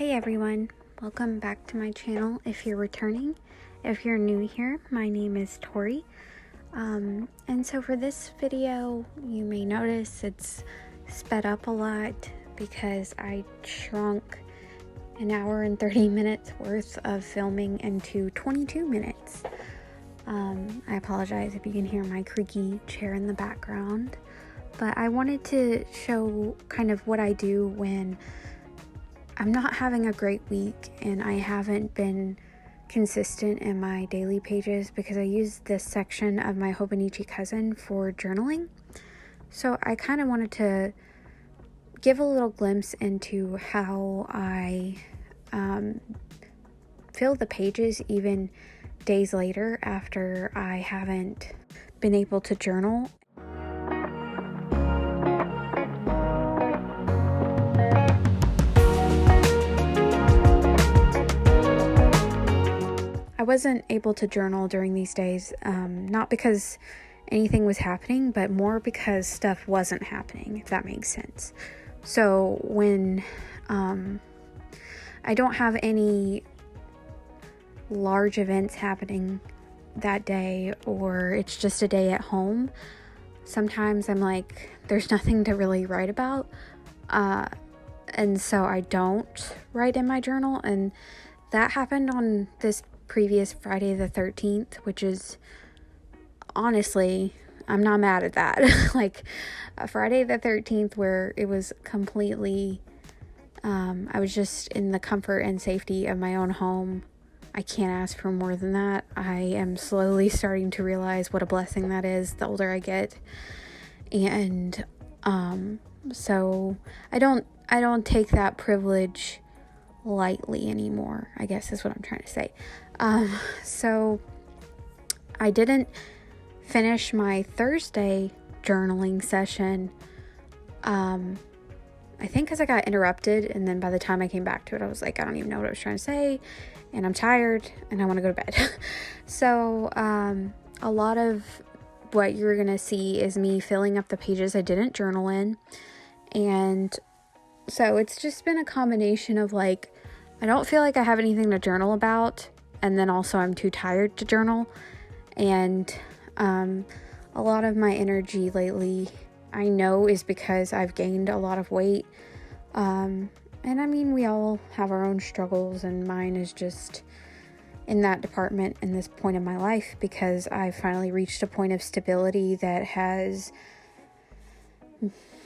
Hey everyone, welcome back to my channel if you're returning. If you're new here, my name is Tori. And so for this video, you may notice it's sped up a lot because I shrunk an hour and 30 minutes worth of filming into 22 minutes. I apologize if you can hear my creaky chair in the background, but I wanted to show kind of what I do when I'm not having a great week and I haven't been consistent in my daily pages because I use this section of my hobonichicousin for journaling. So I kind of wanted to give a little glimpse into how I fill the pages even days later after I haven't been able to journal. I wasn't able to journal during these days, not because anything was happening, but more because stuff wasn't happening, if that makes sense. So when I don't have any large events happening that day, or it's just a day at home, sometimes I'm like, there's nothing to really write about, and so I don't write in my journal. And that happened on this previous Friday the 13th, which is, honestly, I'm not mad at that. Like a Friday the 13th where it was completely, I was just in the comfort and safety of my own home. I can't ask for more than that. I am slowly starting to realize what a blessing that is the older I get. And so I don't take that privilege lightly anymore, I guess is what I'm trying to say. So I didn't finish my Thursday journaling session, I think because I got interrupted, and then by the time I came back to it, I was like, I don't even know what I was trying to say, and I'm tired, and I want to go to bed. So a lot of what you're gonna see is me filling up the pages I didn't journal in, and so it's just been a combination of like, I don't feel like I have anything to journal about, and then also I'm too tired to journal. And a lot of my energy lately, I know, is because I've gained a lot of weight. And I mean, we all have our own struggles, and mine is just in that department in this point of my life because I've finally reached a point of stability that has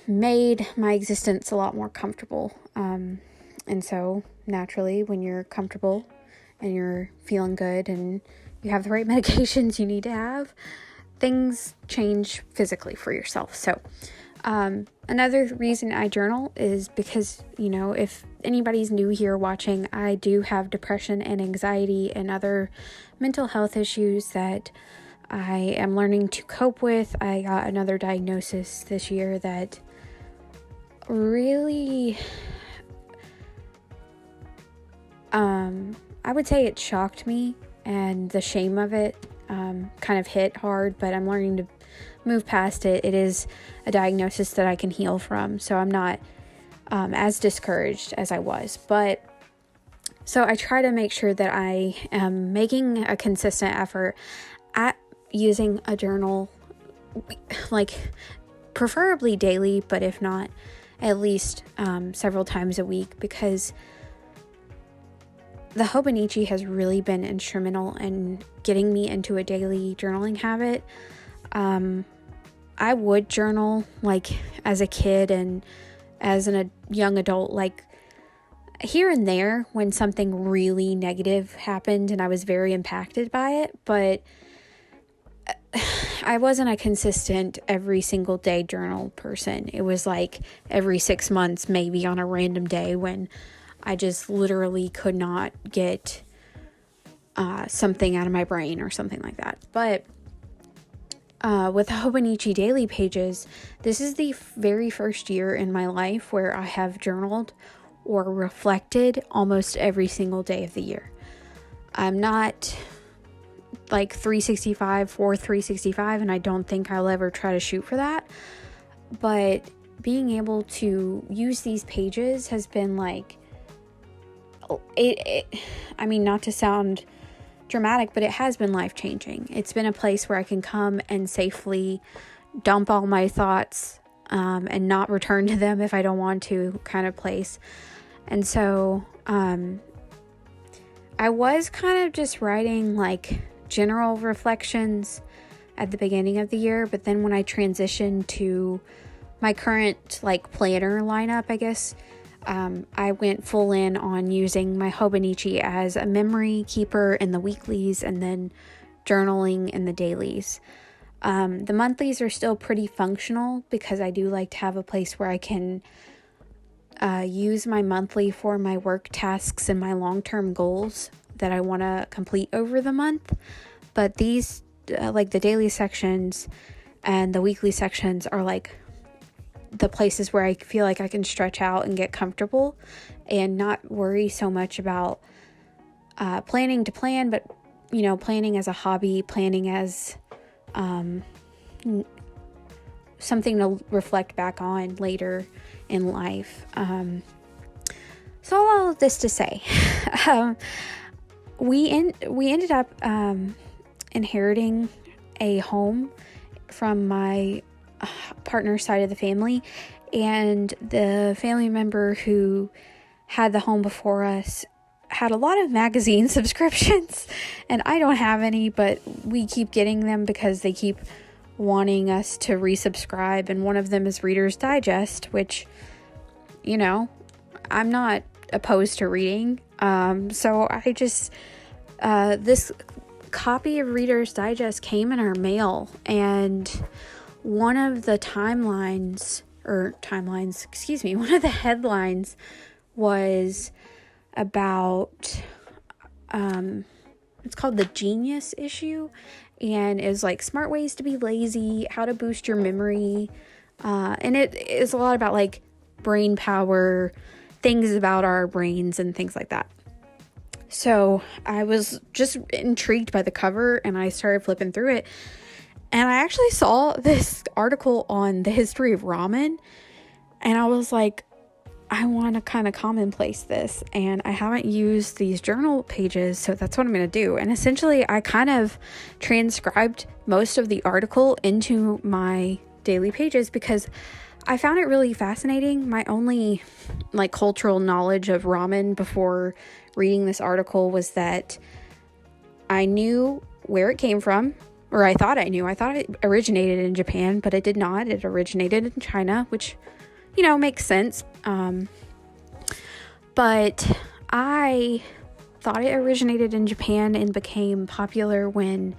made my existence a lot more comfortable. And so naturally, when you're comfortable and you're feeling good and you have the right medications you need to have, things change physically for yourself. So another reason I journal is because, you know, if anybody's new here watching, I do have depression and anxiety and other mental health issues that I am learning to cope with. I got another diagnosis this year that really, I would say it shocked me, and the shame of it kind of hit hard, but I'm learning to move past it. It is a diagnosis that I can heal from, so I'm not as discouraged as I was. But so I try to make sure that I am making a consistent effort at using a journal, like preferably daily, but if not, at least several times a week, because the hobonichi has really been instrumental in getting me into a daily journaling habit. I would journal like as a kid and as a young adult, like here and there when something really negative happened and I was very impacted by it, but I wasn't a consistent every single day journal person. It was like every 6 months, maybe on a random day when I just literally could not get something out of my brain or something like that. But with the Hobonichi daily pages, this is the very first year in my life where I have journaled or reflected almost every single day of the year. I'm not like 365, and I don't think I'll ever try to shoot for that. But being able to use these pages has been like I mean, not to sound dramatic, but it has been life-changing. It's been a place where I can come and safely dump all my thoughts and not return to them if I don't want to, kind of place. And so I was kind of just writing like general reflections at the beginning of the year, but then when I transitioned to my current like planner lineup, I guess, I went full in on using my hobonichi as a memory keeper in the weeklies and then journaling in the dailies. The monthlies are still pretty functional because I do like to have a place where I can use my monthly for my work tasks and my long-term goals that I want to complete over the month. But these, like the daily sections and the weekly sections, are like the places where I feel like I can stretch out and get comfortable and not worry so much about planning to plan, but, you know, planning as a hobby, planning as something to reflect back on later in life. So all of this to say, we ended up inheriting a home from my partner's side of the family, and the family member who had the home before us had a lot of magazine subscriptions, and I don't have any, but we keep getting them because they keep wanting us to resubscribe, and one of them is Reader's Digest, which, you know, I'm not opposed to reading. So I just, this copy of Reader's Digest came in our mail, and one of the one of the headlines was about, it's called the Genius issue, and it was like smart ways to be lazy, how to boost your memory, and it is a lot about like brain power, things about our brains and things like that. So I was just intrigued by the cover, and I started flipping through it, and I actually saw this article on the history of ramen, and I was like, I want to kind of commonplace this, and I haven't used these journal pages, so that's what I'm going to do. And essentially, I kind of transcribed most of the article into my daily pages because I found it really fascinating. My only like cultural knowledge of ramen before reading this article was that I knew where it came from, or I thought I knew. I thought it originated in Japan, but it did not. It originated in China, which, you know, makes sense. But I thought it originated in Japan and became popular when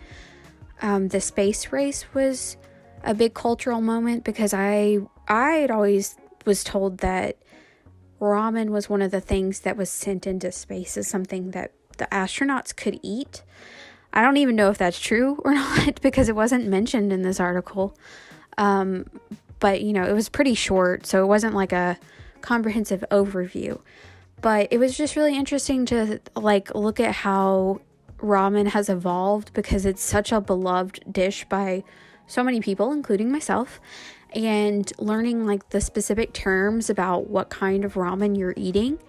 the space race was a big cultural moment, because I had always was told that ramen was one of the things that was sent into space as something that the astronauts could eat. I don't even know if that's true or not because it wasn't mentioned in this article. But, you know, it was pretty short, so it wasn't like a comprehensive overview. But it was just really interesting to, like, look at how ramen has evolved, because it's such a beloved dish by so many people, including myself, and learning, like, the specific terms about what kind of ramen you're eating,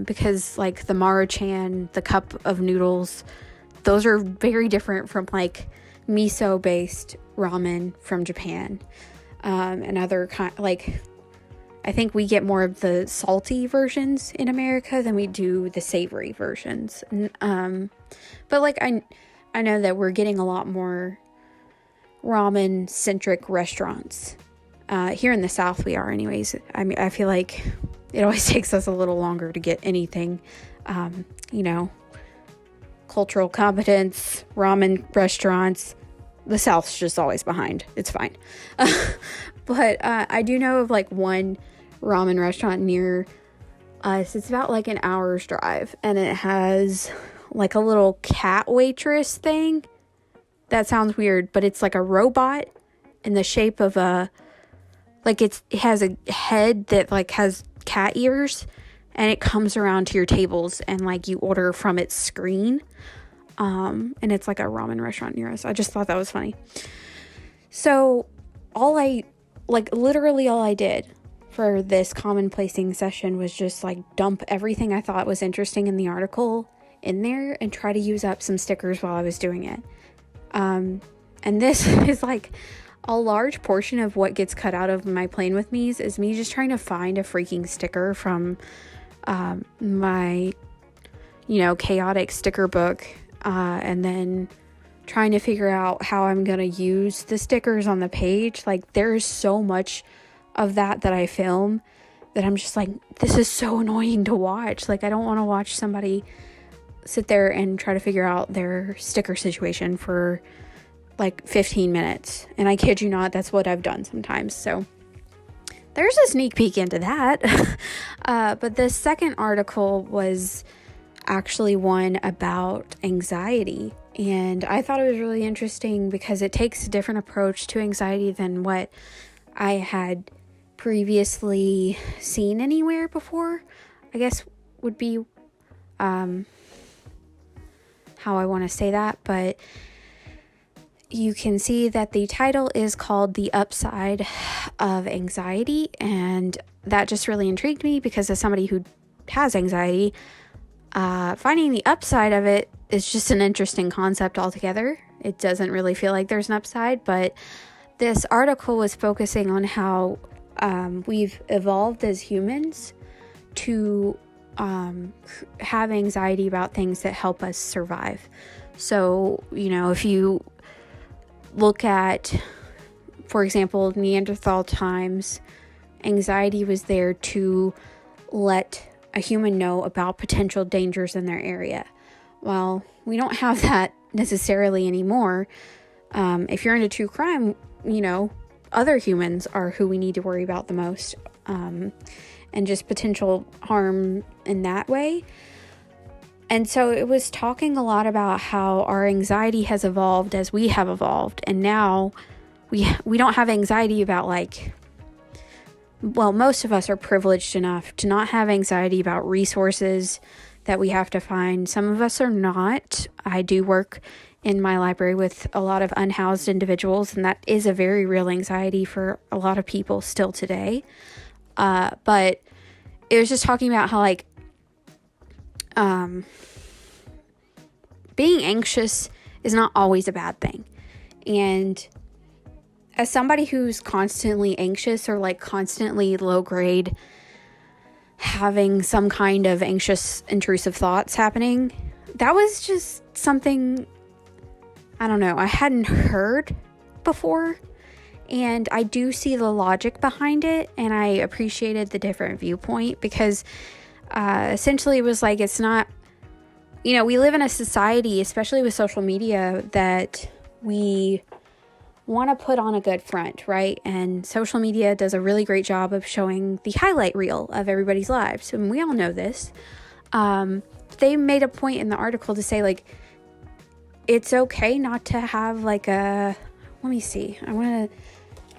because, like, the Maruchan, the cup of noodles, those are very different from, like, miso-based ramen from Japan. And other like, I think we get more of the salty versions in America than we do the savory versions. But like, I know that we're getting a lot more ramen centric restaurants. Here in the South we are anyways. I mean, I feel like it always takes us a little longer to get anything, you know, cultural competence, ramen restaurants. The South's just always behind. It's fine. But I do know of like one ramen restaurant near us. It's about like an hour's drive, and it has like a little cat waitress thing. That sounds weird, but it's like a robot in the shape of it has a head that like has cat ears, and it comes around to your tables and like you order from its screen. And it's like a ramen restaurant near us. I just thought that was funny. So literally all I did for this commonplacing session was just like dump everything I thought was interesting in the article in there and try to use up some stickers while I was doing it. And this is like a large portion of what gets cut out of my Plan With Me's is me just trying to find a freaking sticker from my, chaotic sticker book, and then trying to figure out how I'm going to use the stickers on the page. Like, there's so much of that I film that I'm just like, this is so annoying to watch. Like, I don't want to watch somebody sit there and try to figure out their sticker situation for like 15 minutes. And I kid you not, that's what I've done sometimes. So there's a sneak peek into that. But the second article was actually one about anxiety. And I thought it was really interesting because it takes a different approach to anxiety than what I had previously seen anywhere before, I guess would be how I want to say that. But you can see that the title is called The Upside of Anxiety, and that just really intrigued me because as somebody who has anxiety, finding the upside of it is just an interesting concept altogether. It doesn't really feel like there's an upside, but this article was focusing on how we've evolved as humans to have anxiety about things that help us survive. So, if you look at, for example, Neanderthal times, anxiety was there to let a human know about potential dangers in their area. Well, we don't have that necessarily anymore. If you're into true crime, other humans are who we need to worry about the most, and just potential harm in that way. And so it was talking a lot about how our anxiety has evolved as we have evolved. And now we don't have anxiety about most of us are privileged enough to not have anxiety about resources that we have to find. Some of us are not. I do work in my library with a lot of unhoused individuals, and that is a very real anxiety for a lot of people still today. But it was just talking about how being anxious is not always a bad thing. And as somebody who's constantly anxious or constantly low grade, having some kind of anxious, intrusive thoughts happening, that was just something, I don't know, I hadn't heard before. And I do see the logic behind it, and I appreciated the different viewpoint because essentially it was it's not, we live in a society, especially with social media, that we want to put on a good front, right? And social media does a really great job of showing the highlight reel of everybody's lives, and we all know this. They made a point in the article to say it's okay not to have let me see, I want to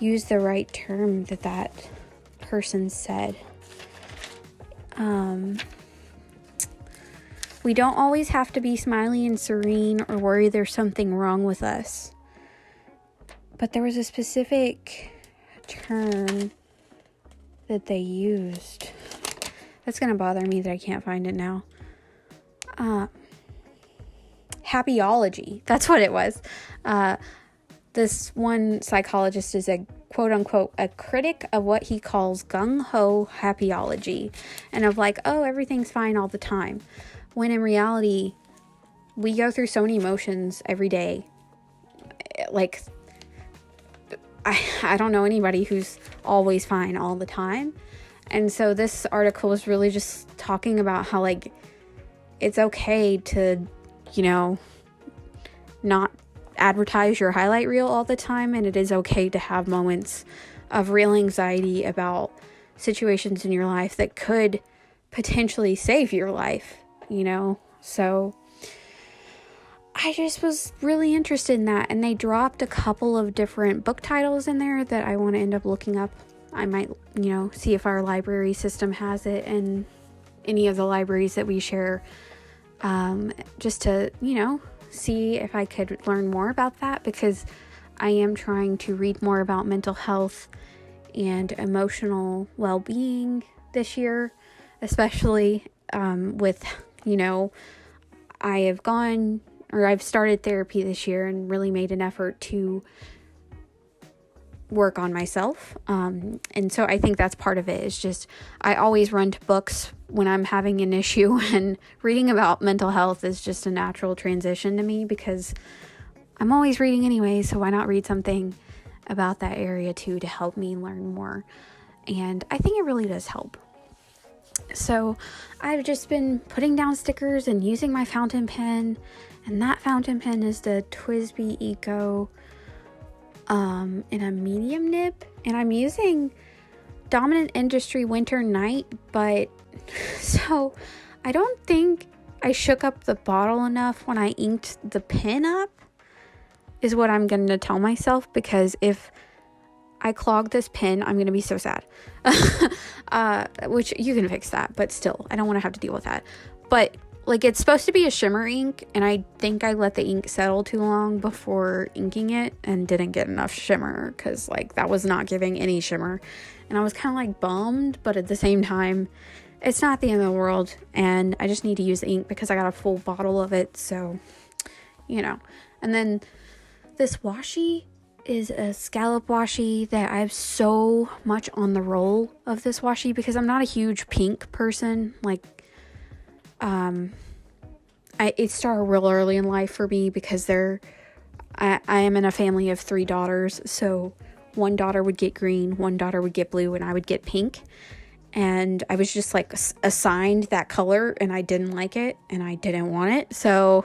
use the right term that person said. We don't always have to be smiley and serene or worry there's something wrong with us. But there was a specific term that they used. That's going to bother me that I can't find it now. Happyology. That's what it was. This one psychologist is a quote-unquote a critic of what he calls gung-ho happyology, and of everything's fine all the time, when in reality we go through so many emotions every day. I don't know anybody who's always fine all the time. And so this article was really just talking about how it's okay to not advertise your highlight reel all the time, and it is okay to have moments of real anxiety about situations in your life that could potentially save your life, So I just was really interested in that, and they dropped a couple of different book titles in there that I want to end up looking up. I might, see if our library system has it in any of the libraries that we share, just to, see if I could learn more about that, because I am trying to read more about mental health and emotional well-being this year, especially with, I've started therapy this year and really made an effort to work on myself. And so I think that's part of it. Is just, I always run to books when I'm having an issue, and reading about mental health is just a natural transition to me because I'm always reading anyway. So why not read something about that area too, to help me learn more? And I think it really does help. So I've just been putting down stickers and using my fountain pen, and that fountain pen is the TWSBI Eco in a medium nib, and I'm using Dominant Industry Winter Night, but so I don't think I shook up the bottle enough when I inked the pen up, is what I'm going to tell myself, because if I clog this pen, I'm going to be so sad. Which you can fix that, but still, I don't want to have to deal with that. But like, it's supposed to be a shimmer ink, and I think I let the ink settle too long before inking it and didn't get enough shimmer, because like that was not giving any shimmer, and I was kind of like bummed, but at the same time, it's not the end of the world, and I just need to use the ink because I got a full bottle of it. So, and then this washi is a scallop washi that I have so much on the roll of this washi, because I'm not a huge pink person. Like, it started real early in life for me, because I am in a family of 3 daughters. So one daughter would get green, one daughter would get blue, and I would get pink. And I was just like assigned that color, and I didn't like it, and I didn't want it. So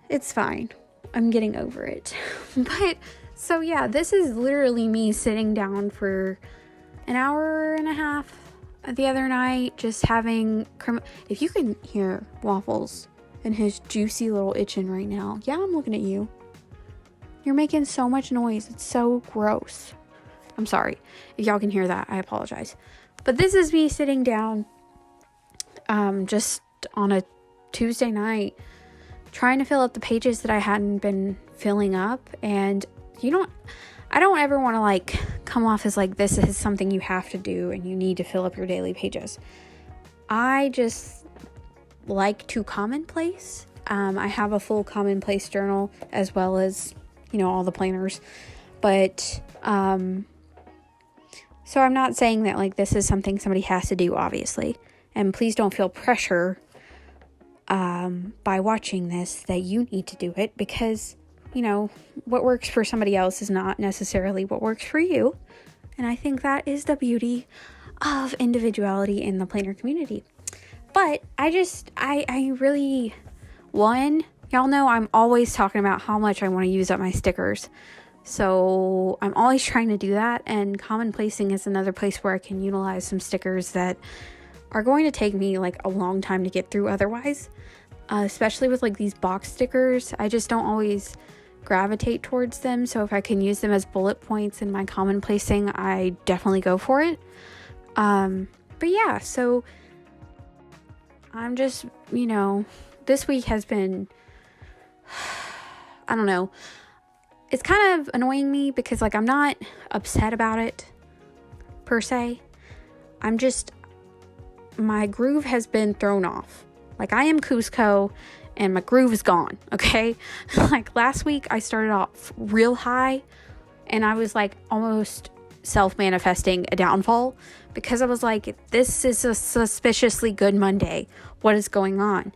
it's fine. I'm getting over it. But so yeah, this is literally me sitting down for an hour and a half the other night, just having if you can hear Waffles and his juicy little itching right now. Yeah, I'm looking at you. You're making so much noise. It's so gross. I'm sorry. If y'all can hear that, I apologize. But this is me sitting down just on a Tuesday night, trying to fill up the pages that I hadn't been filling up. And I don't ever want to like come off as like, this is something you have to do and you need to fill up your daily pages. I just like to commonplace. I have a full commonplace journal, as well as, all the planners. But, so I'm not saying that like this is something somebody has to do, obviously. And please don't feel pressure by watching this that you need to do it, because what works for somebody else is not necessarily what works for you. And I think that is the beauty of individuality in the planner community. But I really, y'all know I'm always talking about how much I want to use up my stickers. So I'm always trying to do that. And commonplacing is another place where I can utilize some stickers that are going to take me like a long time to get through otherwise. Especially with like these box stickers, I just don't always gravitate towards them. So if I can use them as bullet points in my commonplacing, I definitely go for it. But yeah, so I'm just, this week has been, I don't know, it's kind of annoying me because like I'm not upset about it per se. My groove has been thrown off. Like, I am Cusco and my groove is gone, okay? Like last week I started off real high and I was like almost self-manifesting a downfall, because I was like, this is a suspiciously good Monday. What is going on?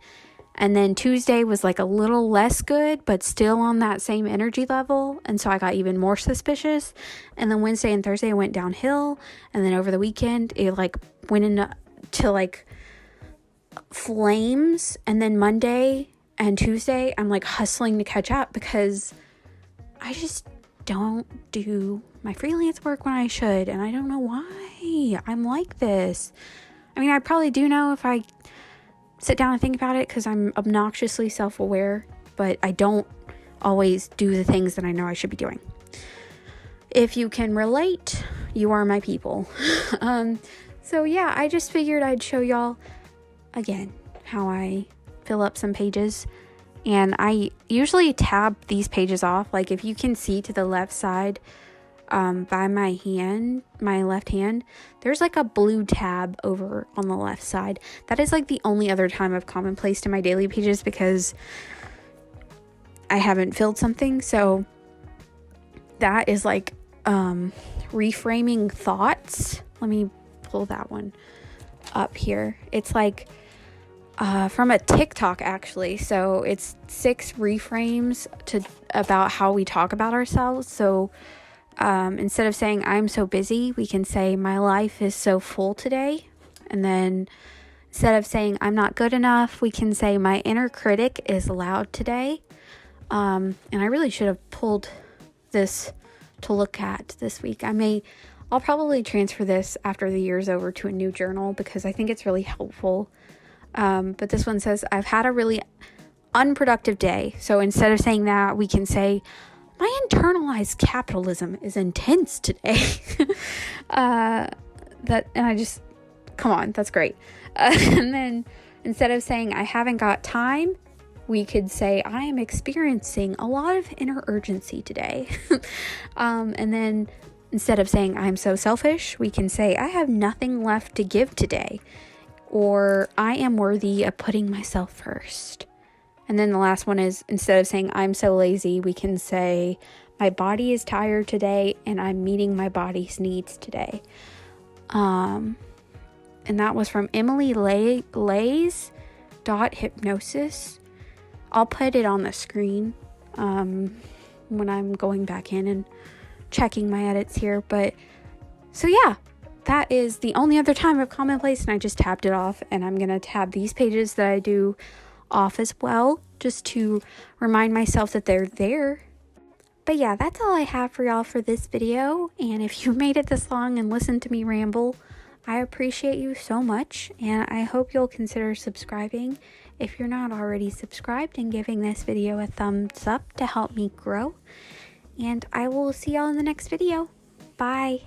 And then Tuesday was like a little less good, but still on that same energy level. And so I got even more suspicious. And then Wednesday and Thursday went downhill. And then over the weekend, it like went into like flames. And then Monday and Tuesday, I'm like hustling to catch up, because I just don't do my freelance work when I should. And I don't know why I'm like this. I mean, I probably do know if I sit down and think about it, because I'm obnoxiously self-aware, but I don't always do the things that I know I should be doing. If you can relate, you are my people. So yeah, I just figured I'd show y'all again how I fill up some pages. And I usually tab these pages off. Like if you can see to the left side, by my hand, my left hand, there's like a blue tab over on the left side. That is like the only other time I've commonplaced in my daily pages because I haven't filled something. So that is like reframing thoughts. Let me pull that one up here. It's like from a TikTok actually. So it's 6 reframes about how we talk about ourselves. So instead of saying I'm so busy, we can say my life is so full today. And then instead of saying I'm not good enough, we can say my inner critic is loud today. And I really should have pulled this to look at this week. I'll probably transfer this after the year's over to a new journal because I think it's really helpful. But this one says, I've had a really unproductive day. So instead of saying that, we can say, my internalized capitalism is intense today. Come on, that's great. And then instead of saying, I haven't got time, we could say, I am experiencing a lot of inner urgency today. And then instead of saying, I'm so selfish, we can say, I have nothing left to give today. Or I am worthy of putting myself first. And then the last one is, instead of saying, I'm so lazy, we can say, my body is tired today and I'm meeting my body's needs today. And that was from Emily Lay's .hypnosis. I'll put it on the screen when I'm going back in and checking my edits here. But so yeah, that is the only other time I've commonplaced, and I just tabbed it off. And I'm going to tab these pages that I do off as well, just to remind myself that they're there. But yeah, that's all I have for y'all for this video. And if you made it this long and listened to me ramble, I appreciate you so much, and I hope you'll consider subscribing if you're not already subscribed, and giving this video a thumbs up to help me grow. And I will see y'all in the next video. Bye.